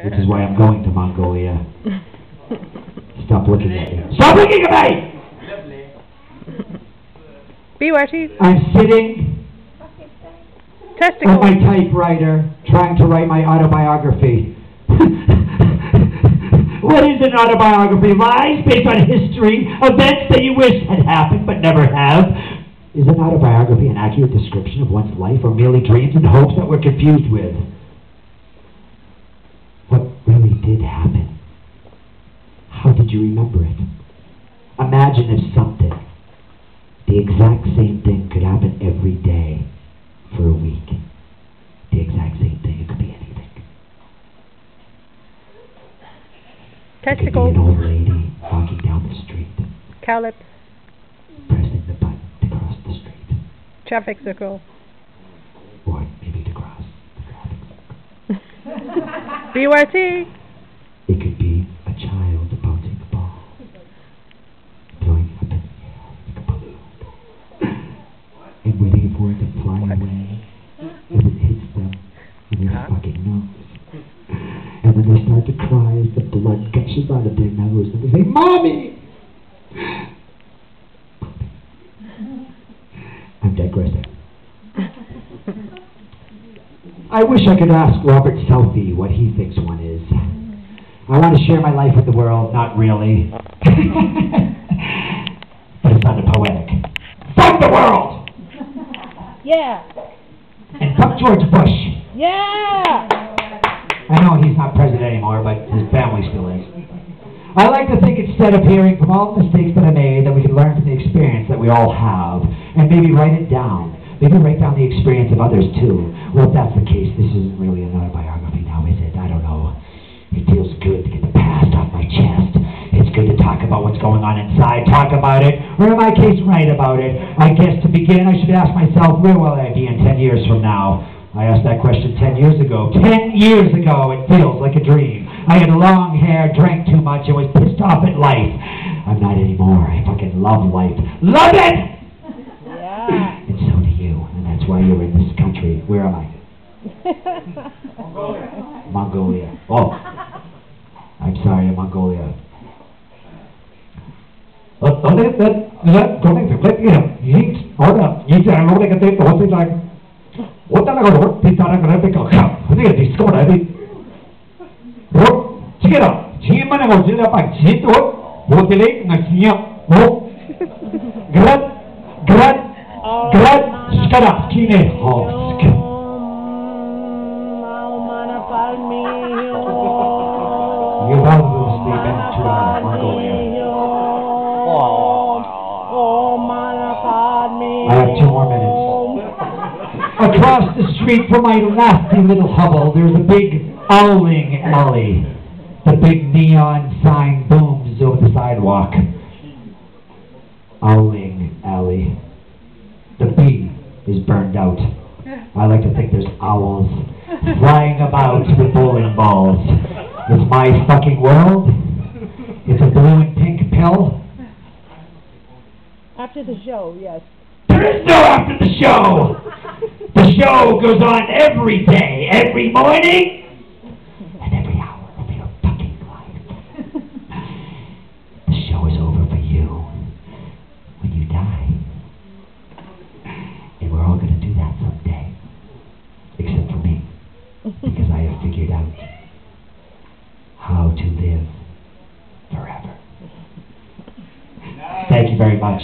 Which is why I'm going to Mongolia. Stop looking at me. Stop looking at me! BYT. I'm sitting on my typewriter trying to write my autobiography. What is an autobiography? Lies based on history, events that you wish had happened but never have. Is an autobiography an accurate description of one's life, or merely dreams and hopes that we're confused with? What really did happen? How did you remember it? Imagine if something, the exact same thing, could happen every day for a week. The exact same thing. It could be anything. It could be an old lady walking down the street. Cowlips. Pressing the button to cross the street. Traffic circle. Or maybe to cross the traffic circle. BYT. It could be a child bouncing a ball. Throwing it up in the air like a balloon. And waiting for it to fly away. As it hits them in their fucking nose. And then they start to cry as the blood gushes out of their nose. And they say, "Mommy!" I'm digressing. I wish I could ask Robert Selfie what he thinks one is. I want to share my life with the world, not really. But it sounded poetic. Fuck the world! Yeah. And fuck George Bush. Yeah. I know he's not president anymore, but his family still is. I like to think, instead of hearing from all the mistakes that I made, that we can learn from the experience that we all have, and maybe write it down. Maybe write down the experience of others too. Well, if that's the case, this isn't really an autobiography now, is it? I don't know. It feels good to get the past off my chest. It's good to talk about what's going on inside, talk about it, or in my case, write about it. I guess to begin, I should ask myself, where will I be in 10 years from now? I asked that question 10 years ago. 10 years ago, it feels like a dream. I had long hair, drank too much, and was pissed off at life. I'm not anymore. I fucking love life. Love it! Yeah. And so do you, and that's why you're in this country. Where am I? Mongolia. Oh. I'm sorry, Mongolia. You obviously been to Mongolia. I have 2 more minutes. Across the street from my lofty little hovel, there's a big owling alley. The big neon sign booms over the sidewalk. Owling alley. The bee is burned out. I like to think there's owls flying about with bowling balls. It's my fucking world. It's a blue and pink pill. After the show, yes. There is no after the show! The show goes on every day, every morning, and every hour of your fucking life. The show is over for you when you die. And we're all going to do that someday. Except for me. Because I have figured out how to live forever. Thank you very much.